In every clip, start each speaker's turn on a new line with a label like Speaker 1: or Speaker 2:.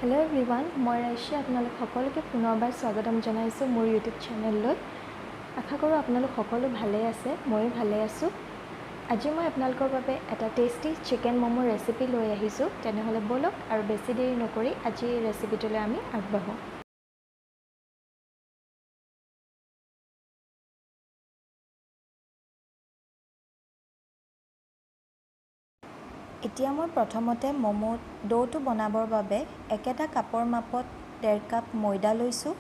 Speaker 1: Hello everyone मैं राइशी आपनालोक सकलोके पुनरबार स्वागतम जनाइছো मोर YouTube चेनेलলৈ आशा करूँ आपनालोक सकलो भाले आछे मयो भाले आछो। আজি मैं आपनालोকৰ বাবে এটা टेस्टी चिकेन मोमो रेसिपि লৈ আহিছো। তেনেহলে বলক আৰু বেছি দেৰি নকৰি আজি এই ৰেচিপিটোলৈ আমি আগবাঢ়ো। এতিয়া মই প্ৰথমতে মোমো ডোটো বনাবৰ বাবে একেটা কাপৰ মাপত 1.5 কাপ ময়দা লৈছো।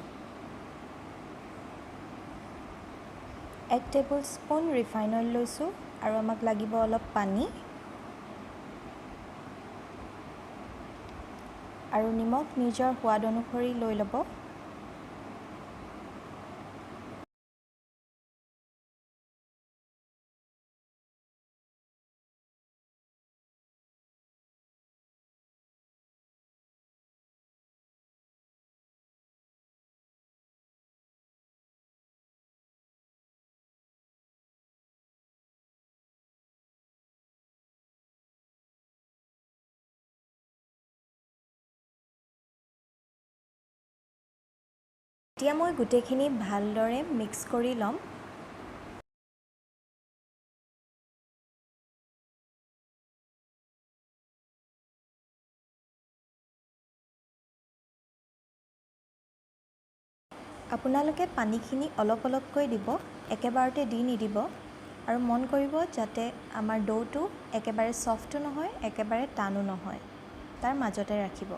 Speaker 1: 1 টেবুলস্পুন ৰিফাইন অইল লৈছো আৰু আমাক লাগিব অলপ পানী আৰু নিমখ নিজৰ সোৱাদ অনুসৰি লৈ ল'ব। এতিয়া মই গুটেখিনি ভালদৰে মিক্স কৰি লম। আপোনালোকে পানীখিনি অলপ অলপকৈ দিব, একেবাৰতে দি নিদিব আৰু মন কৰিব যাতে আমাৰ ডোটো একেবাৰে সফ্টো নহয় একেবাৰে টানো নহয়, তাৰ মাজতে ৰাখিব।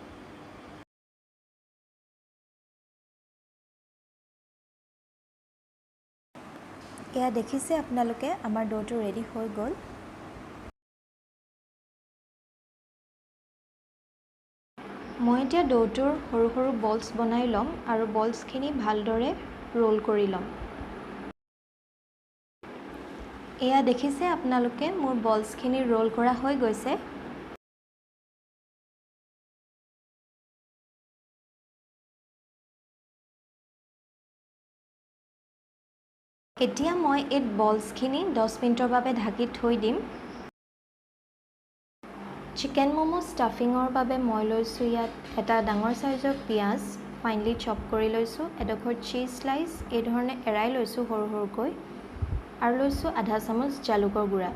Speaker 1: এয়া দেখিছে আপোনালোকে আমাৰ ডোটো ৰেডি হৈ গ'ল। মই এতিয়া ডোটোৰ সৰু সৰু বলছ বনাই ল'ম আৰু বলছখিনি ভালদৰে ৰোল কৰি ল'ম। এয়া দেখিছে আপোনালোকে মোৰ বলছখিনি ৰোল কৰা হৈ গৈছে। এতিয়া মই এই বলছখিনি 10 মিনিটৰ বাবে ঢাকি থৈ দিম। চিকেন মোমো ষ্টাফিঙৰ বাবে মই লৈছোঁ ইয়াত এটা ডাঙৰ সাইজৰ পিঁয়াজ ফাইনলি চপ কৰি লৈছোঁ, এডোখৰ চিজ স্লাইচ এই ধৰণে এৰাই লৈছোঁ সৰু সৰুকৈ আৰু লৈছোঁ আধা চামুচ জালুকৰ গুড়া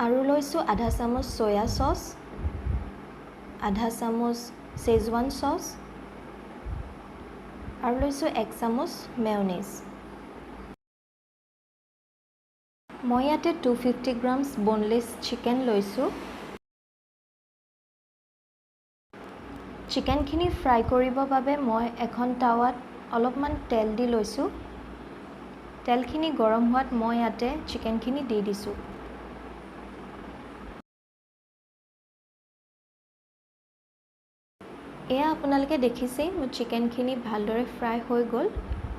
Speaker 1: আৰু লৈছোঁ আধা চামুচ সয়া সস, আধা চামুচ শেজৱান সস আৰু লৈছোঁ 1 চামুচ মেয়নিজ। মই ইয়াতে 250 গ্ৰামছ boneless চিকেন লৈছোঁ। চিকেনখিনি ফ্ৰাই কৰিবৰ বাবে মই এখন টাৱাত অলপমান তেল দি লৈছোঁ। তেলখিনি গৰম হোৱাত মই ইয়াতে চিকেনখিনি দি দিছোঁ। এয়া আপোনালোকে দেখিছেই মোৰ চিকেনখিনি ভালদৰে ফ্ৰাই হৈ গ'ল।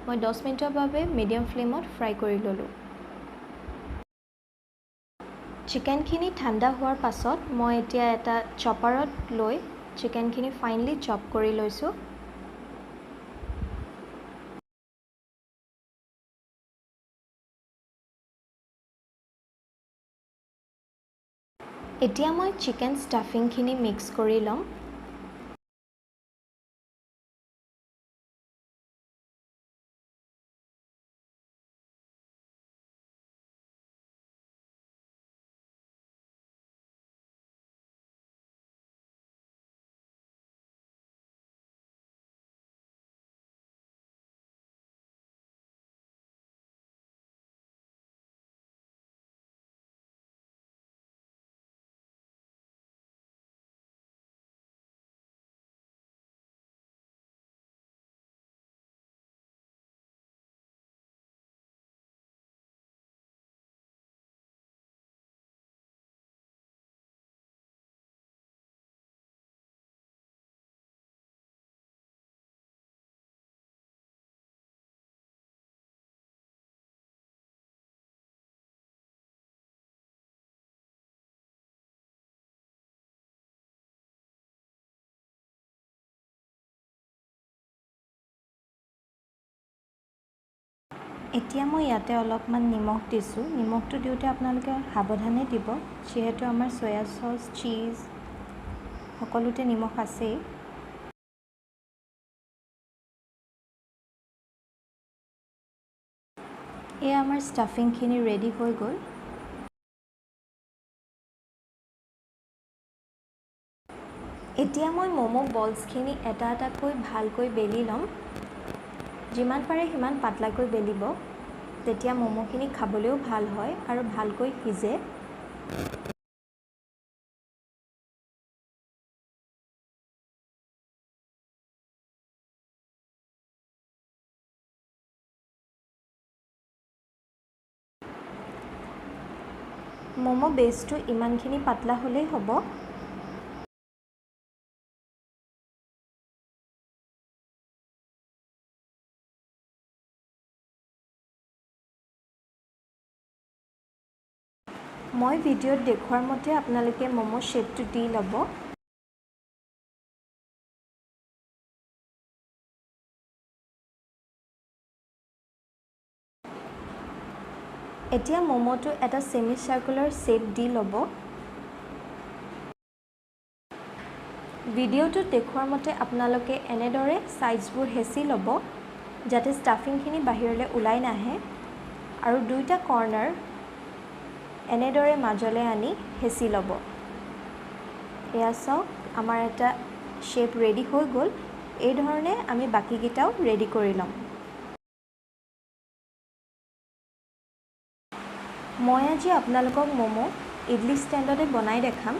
Speaker 1: মই 10 মিনিটৰ বাবে মিডিয়াম ফ্লেমত ফ্ৰাই কৰি ল'লোঁ। চিকেনখিনি ঠাণ্ডা হোৱাৰ পাছত মই এতিয়া এটা চপাৰত লৈ চিকেনখিনি ফাইনলি চপ কৰি লৈছোঁ। এতিয়া মই চিকেন ষ্টাফিংখিনি মিক্স কৰি ল'ম। এতিয়া মই ইয়াতে অলপমান নিমখ দিছোঁ। নিমখটো দিওঁতে আপোনালোকে সাৱধানে দিব, যিহেতু আমাৰ সয়া সস, চিজ সকলোতে নিমখ আছেই। এয়া আমাৰ ষ্টাফিংখিনি ৰেডি হৈ গ'ল। এতিয়া মই ম'ম' বলছখিনি এটা এটাকৈ ভালকৈ বেলি ল'ম। যিমান পাৰে সিমান পাতলাকৈ বেলিব, তেতিয়া ম'ম'খিনি খাবলৈও ভাল হয় আৰু ভালকৈ সিজে। ম'ম' বেছটো ইমানখিনি পাতলা হ'লেই হ'ব। মই ভিডিঅ'ত দেখুৱাৰ মতে আপোনালোকে ম'ম' শ্বেপটো দি ল'ব। এতিয়া ম'ম'টো এটা ছেমি চাৰ্কুলাৰ শ্বেপ দি ল'ব। ভিডিঅ'টোত দেখুৱাৰ মতে আপোনালোকে এনেদৰে ছাইডছবোৰ হেঁচি ল'ব, যাতে ষ্টাফিংখিনি বাহিৰলৈ ওলাই নাহে, আৰু দুইটা কৰ্নাৰ এনেদৰে মাজলৈ আনি হেঁচি ল'ব। এয়া চাওক, আমাৰ এটা শ্বেপ ৰেডি হৈ গ'ল। এই ধৰণে আমি বাকীকেইটাও ৰেডি কৰি ল'ম। মই আজি আপোনালোকক ম'ম' ইডলি ষ্টেণ্ডতে বনাই দেখাম।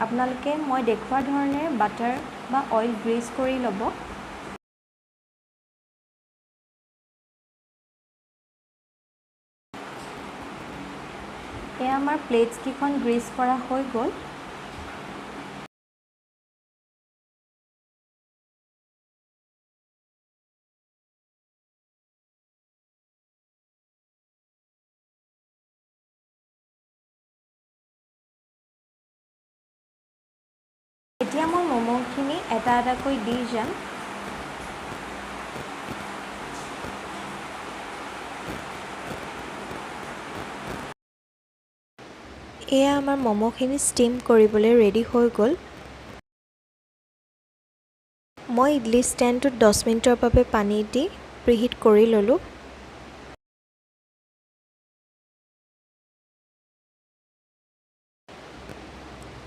Speaker 1: আপোনালোকে মই দেখুওৱা ধৰণে বাটাৰ বা অইল গ্ৰীজ কৰি ল'ব। এয়া আমাৰ প্লেটছকেইখন গ্ৰীজ কৰা হৈ গ'ল। এতিয়া মই ম'ম'খিনি এটা এটাকৈ দি যাম। এয়া আমাৰ ম'ম'খিনি ষ্টিম কৰিবলৈ ৰেডি হৈ গ'ল। মই ইডলি ষ্টেণ্ডটোত 10 মিনিটৰ বাবে পানী দি প্ৰিহিট কৰি ল'লোঁ।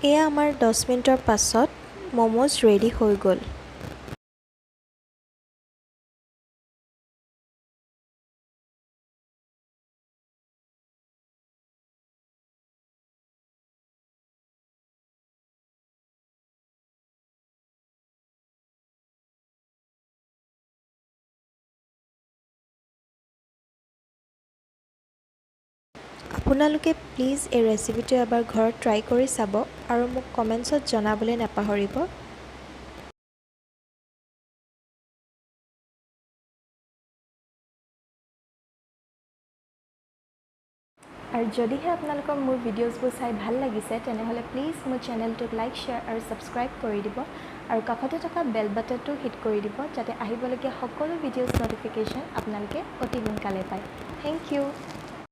Speaker 1: এয়া আমাৰ 10 মিনিটৰ পাছত ম'ম'জ ৰেডি হৈ গ'ল। আপোনালোকে প্লিজ এই ৰেচিপিটো এবাৰ ঘৰত ট্ৰাই কৰি চাব আৰু মোক কমেণ্টছত জনাবলৈ নাপাহৰিব। আৰু যদিহে আপোনালোকৰ মোৰ ভিডিঅ'জবোৰ চাই ভাল লাগিছে, তেনেহ'লে প্লিজ মোৰ চেনেলটোক লাইক, শ্বেয়াৰ আৰু ছাবস্ক্ৰাইব কৰি দিব, আৰু কাষতে থকা বেল বাটনটো হিট কৰি দিব, যাতে আহিবলগীয়া সকলো ভিডিঅ'জ ন'টিফিকেশ্যন আপোনালোকে অতি সোনকালে পায়। Thank U.